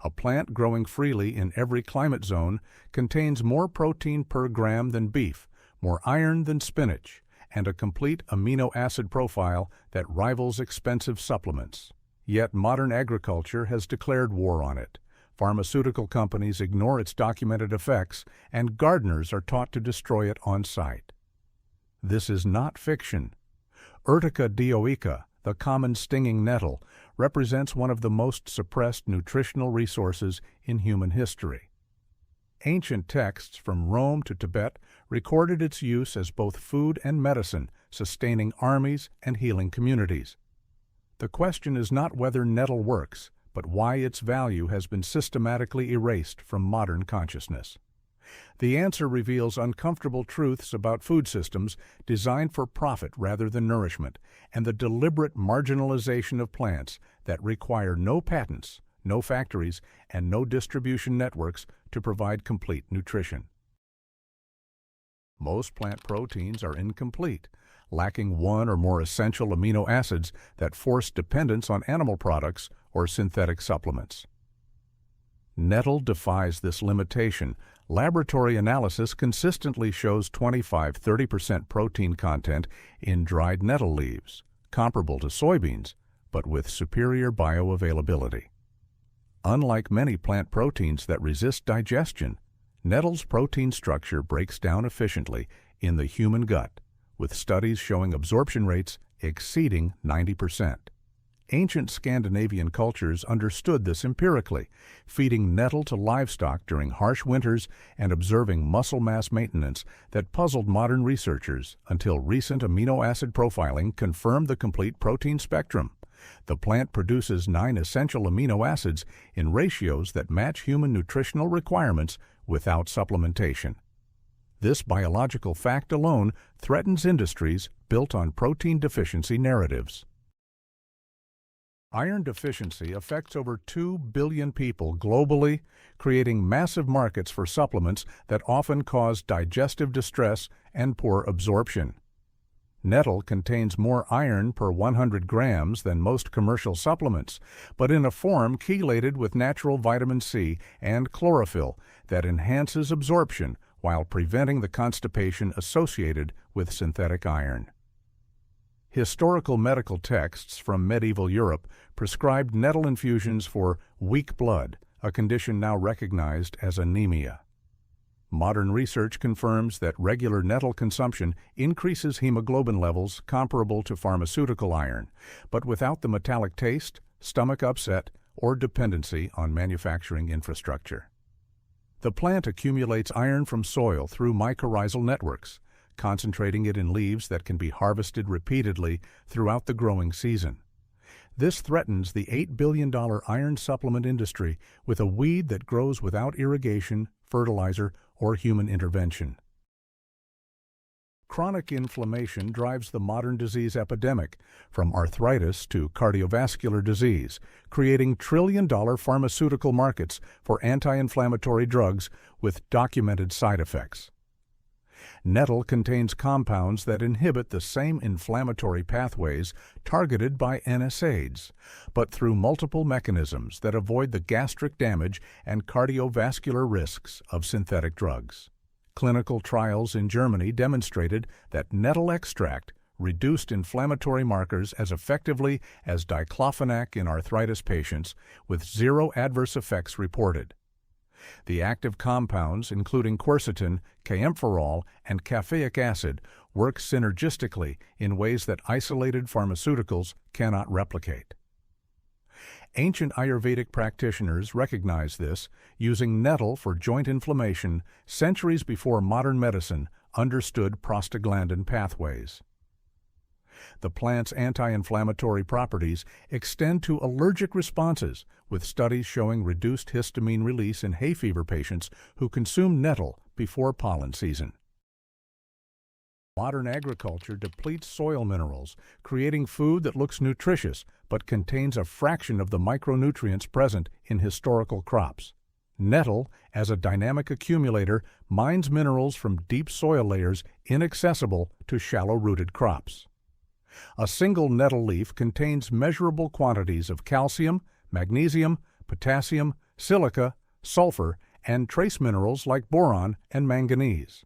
a plant growing freely in every climate zone, contains more protein per gram than beef, more iron than spinach, and a complete amino acid profile that rivals expensive supplements. Yet modern agriculture has declared war on it. Pharmaceutical companies ignore its documented effects, and gardeners are taught to destroy it on site. This is not fiction. Urtica dioica, the common stinging nettle, represents one of the most suppressed nutritional resources in human history. Ancient texts from Rome to Tibet recorded its use as both food and medicine, sustaining armies and healing communities. The question is not whether nettle works, but why its value has been systematically erased from modern consciousness. The answer reveals uncomfortable truths about food systems designed for profit rather than nourishment, and the deliberate marginalization of plants that require no patents, no factories, and no distribution networks to provide complete nutrition. Most plant proteins are incomplete, lacking one or more essential amino acids that force dependence on animal products or synthetic supplements. Nettle defies this limitation. Laboratory analysis consistently shows 25–30% protein content in dried nettle leaves, comparable to soybeans, but with superior bioavailability. Unlike many plant proteins that resist digestion, nettle's protein structure breaks down efficiently in the human gut, with studies showing absorption rates exceeding 90%. Ancient Scandinavian cultures understood this empirically, feeding nettle to livestock during harsh winters and observing muscle mass maintenance that puzzled modern researchers until recent amino acid profiling confirmed the complete protein spectrum. The plant produces 9 essential amino acids in ratios that match human nutritional requirements without supplementation. This biological fact alone threatens industries built on protein deficiency narratives. Iron deficiency affects over 2 billion people globally, creating massive markets for supplements that often cause digestive distress and poor absorption. Nettle contains more iron per 100 grams than most commercial supplements, but in a form chelated with natural vitamin C and chlorophyll that enhances absorption while preventing the constipation associated with synthetic iron. Historical medical texts from medieval Europe prescribed nettle infusions for weak blood, a condition now recognized as anemia. Modern research confirms that regular nettle consumption increases hemoglobin levels comparable to pharmaceutical iron, but without the metallic taste, stomach upset, or dependency on manufacturing infrastructure. The plant accumulates iron from soil through mycorrhizal networks, concentrating it in leaves that can be harvested repeatedly throughout the growing season. This threatens the $8 billion iron supplement industry with a weed that grows without irrigation, fertilizer, or human intervention. Chronic inflammation drives the modern disease epidemic, from arthritis to cardiovascular disease, creating trillion-dollar pharmaceutical markets for anti-inflammatory drugs with documented side effects. Nettle contains compounds that inhibit the same inflammatory pathways targeted by NSAIDs, but through multiple mechanisms that avoid the gastric damage and cardiovascular risks of synthetic drugs. Clinical trials in Germany demonstrated that nettle extract reduced inflammatory markers as effectively as diclofenac in arthritis patients, with 0 adverse effects reported. The active compounds, including quercetin, camphorol, and caffeic acid, work synergistically in ways that isolated pharmaceuticals cannot replicate. Ancient Ayurvedic practitioners recognized this, using nettle for joint inflammation centuries before modern medicine understood prostaglandin pathways. The plant's anti-inflammatory properties extend to allergic responses, with studies showing reduced histamine release in hay fever patients who consume nettle before pollen season. Modern agriculture depletes soil minerals, creating food that looks nutritious but contains a fraction of the micronutrients present in historical crops. Nettle, as a dynamic accumulator, mines minerals from deep soil layers inaccessible to shallow-rooted crops. A single nettle leaf contains measurable quantities of calcium, magnesium, potassium, silica, sulfur, and trace minerals like boron and manganese.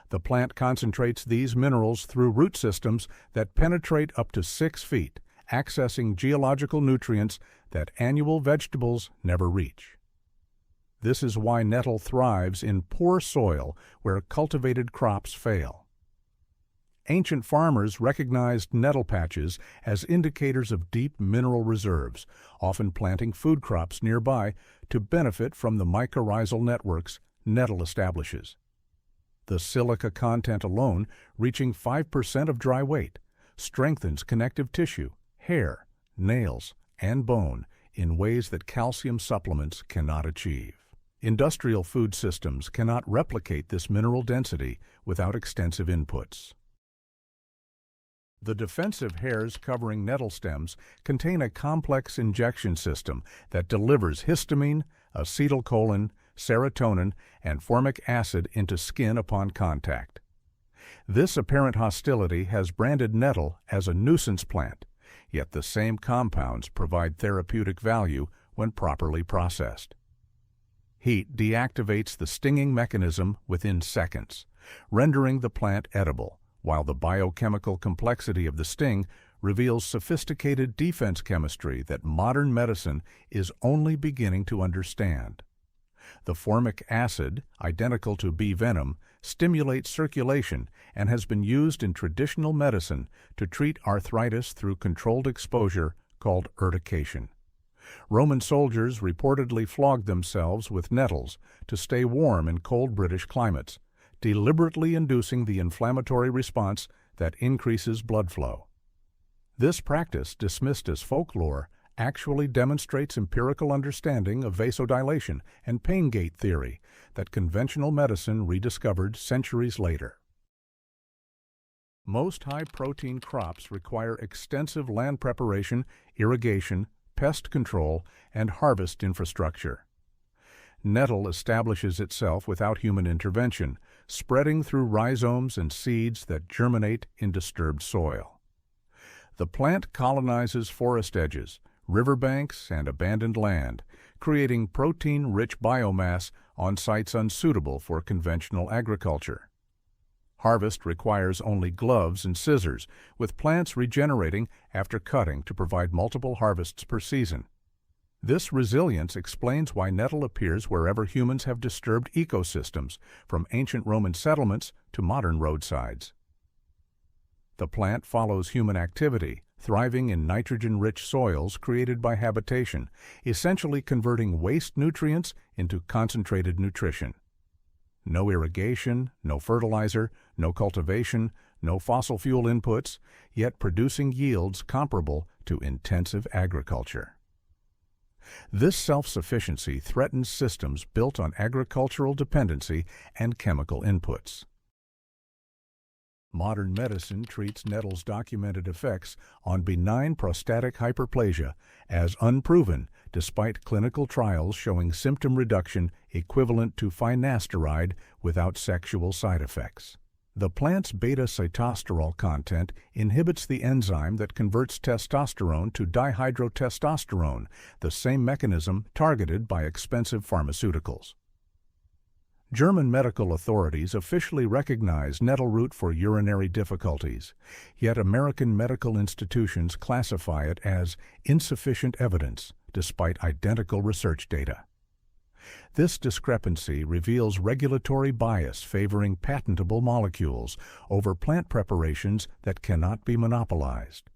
The plant concentrates these minerals through root systems that penetrate up to 6 feet, accessing geological nutrients that annual vegetables never reach. This is why nettle thrives in poor soil where cultivated crops fail. Ancient farmers recognized nettle patches as indicators of deep mineral reserves, often planting food crops nearby to benefit from the mycorrhizal networks nettle establishes. The silica content alone, reaching 5% of dry weight, strengthens connective tissue, hair, nails, and bone in ways that calcium supplements cannot achieve. Industrial food systems cannot replicate this mineral density without extensive inputs. The defensive hairs covering nettle stems contain a complex injection system that delivers histamine, acetylcholine, serotonin, and formic acid into skin upon contact. This apparent hostility has branded nettle as a nuisance plant, yet the same compounds provide therapeutic value when properly processed. Heat deactivates the stinging mechanism within seconds, rendering the plant edible, while the biochemical complexity of the sting reveals sophisticated defense chemistry that modern medicine is only beginning to understand. The formic acid, identical to bee venom, stimulates circulation and has been used in traditional medicine to treat arthritis through controlled exposure called eradication. Roman soldiers reportedly flogged themselves with nettles to stay warm in cold British climates, deliberately inducing the inflammatory response that increases blood flow. This practice, dismissed as folklore, actually demonstrates empirical understanding of vasodilation and pain gate theory that conventional medicine rediscovered centuries later. Most high-protein crops require extensive land preparation, irrigation, pest control, and harvest infrastructure. Nettle establishes itself without human intervention, spreading through rhizomes and seeds that germinate in disturbed soil. The plant colonizes forest edges, riverbanks, and abandoned land, creating protein-rich biomass on sites unsuitable for conventional agriculture. Harvest requires only gloves and scissors, with plants regenerating after cutting to provide multiple harvests per season. This resilience explains why nettle appears wherever humans have disturbed ecosystems, from ancient Roman settlements to modern roadsides. The plant follows human activity, thriving in nitrogen-rich soils created by habitation, essentially converting waste nutrients into concentrated nutrition. No irrigation, no fertilizer, no cultivation, no fossil fuel inputs, yet producing yields comparable to intensive agriculture. This self-sufficiency threatens systems built on agricultural dependency and chemical inputs. Modern medicine treats nettle's documented effects on benign prostatic hyperplasia as unproven, despite clinical trials showing symptom reduction equivalent to finasteride without sexual side effects. The plant's beta-cytosterol content inhibits the enzyme that converts testosterone to dihydrotestosterone, the same mechanism targeted by expensive pharmaceuticals. German medical authorities officially recognize nettle root for urinary difficulties, yet American medical institutions classify it as insufficient evidence despite identical research data. This discrepancy reveals regulatory bias favoring patentable molecules over plant preparations that cannot be monopolized.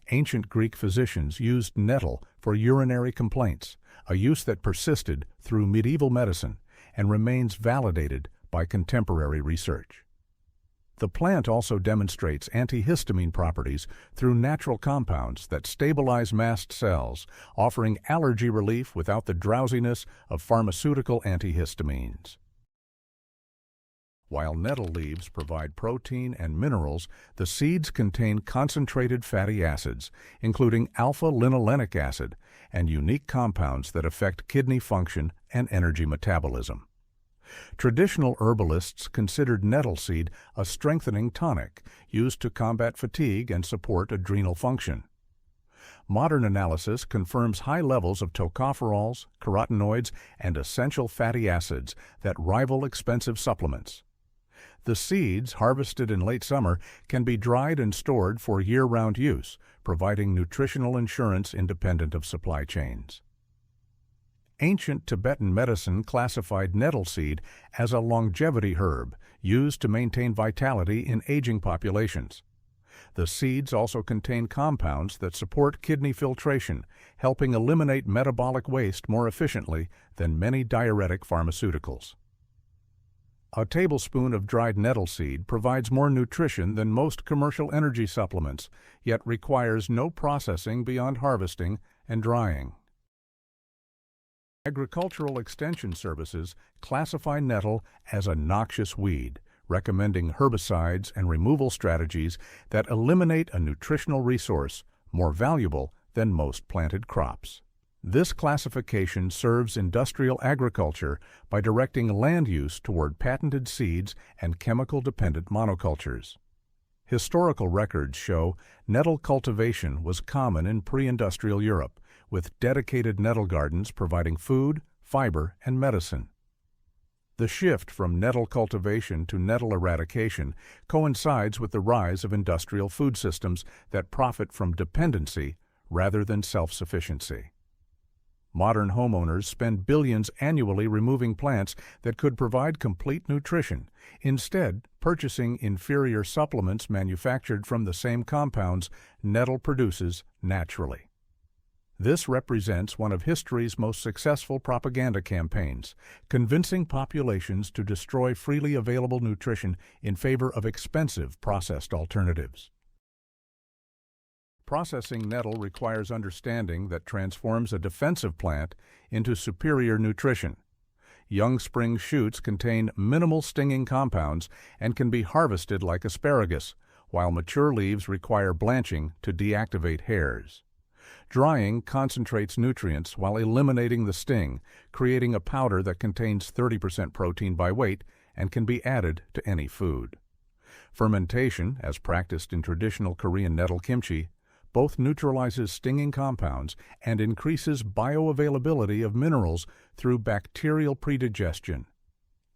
Ancient Greek physicians used nettle for urinary complaints, a use that persisted through medieval medicine and remains validated by contemporary research. The plant also demonstrates antihistamine properties through natural compounds that stabilize mast cells, offering allergy relief without the drowsiness of pharmaceutical antihistamines. While nettle leaves provide protein and minerals, the seeds contain concentrated fatty acids, including alpha-linolenic acid, and unique compounds that affect kidney function and energy metabolism. Traditional herbalists considered nettle seed a strengthening tonic used to combat fatigue and support adrenal function. Modern analysis confirms high levels of tocopherols, carotenoids, and essential fatty acids that rival expensive supplements. The seeds, harvested in late summer, can be dried and stored for year-round use, providing nutritional insurance independent of supply chains. Ancient Tibetan medicine classified nettle seed as a longevity herb used to maintain vitality in aging populations. The seeds also contain compounds that support kidney filtration, helping eliminate metabolic waste more efficiently than many diuretic pharmaceuticals. A tablespoon of dried nettle seed provides more nutrition than most commercial energy supplements, yet requires no processing beyond harvesting and drying. Agricultural Extension Services classify nettle as a noxious weed, recommending herbicides and removal strategies that eliminate a nutritional resource more valuable than most planted crops. This classification serves industrial agriculture by directing land use toward patented seeds and chemical-dependent monocultures. Historical records show nettle cultivation was common in pre-industrial Europe, with dedicated nettle gardens providing food, fiber, and medicine. The shift from nettle cultivation to nettle eradication coincides with the rise of industrial food systems that profit from dependency rather than self-sufficiency. Modern homeowners spend billions annually removing plants that could provide complete nutrition, instead purchasing inferior supplements manufactured from the same compounds nettle produces naturally. This represents one of history's most successful propaganda campaigns, convincing populations to destroy freely available nutrition in favor of expensive processed alternatives. Processing nettle requires understanding that transforms a defensive plant into superior nutrition. Young spring shoots contain minimal stinging compounds and can be harvested like asparagus, while mature leaves require blanching to deactivate hairs. Drying concentrates nutrients while eliminating the sting, creating a powder that contains 30% protein by weight and can be added to any food. Fermentation, as practiced in traditional Korean nettle kimchi, both neutralizes stinging compounds and increases bioavailability of minerals through bacterial predigestion.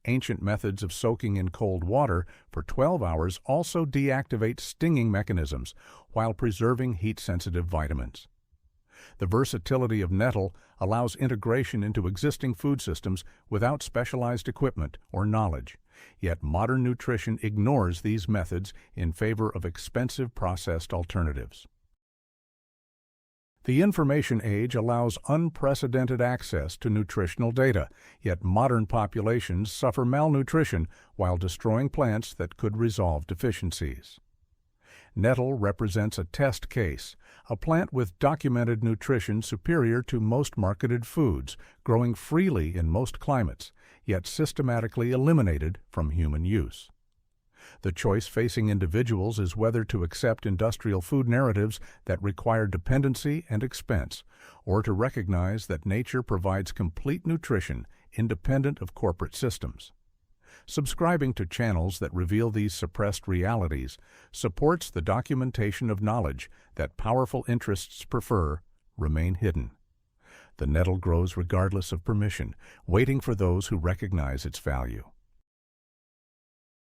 Ancient methods of soaking in cold water for 12 hours also deactivate stinging mechanisms while preserving heat-sensitive vitamins. The versatility of nettle allows integration into existing food systems without specialized equipment or knowledge, yet modern nutrition ignores these methods in favor of expensive processed alternatives. The information age allows unprecedented access to nutritional data, yet modern populations suffer malnutrition while destroying plants that could resolve deficiencies. Nettle represents a test case, a plant with documented nutrition superior to most marketed foods, growing freely in most climates, yet systematically eliminated from human use. The choice facing individuals is whether to accept industrial food narratives that require dependency and expense, or to recognize that nature provides complete nutrition independent of corporate systems. Subscribing to channels that reveal these suppressed realities supports the documentation of knowledge that powerful interests prefer remain hidden. The nettle grows regardless of permission, waiting for those who recognize its value.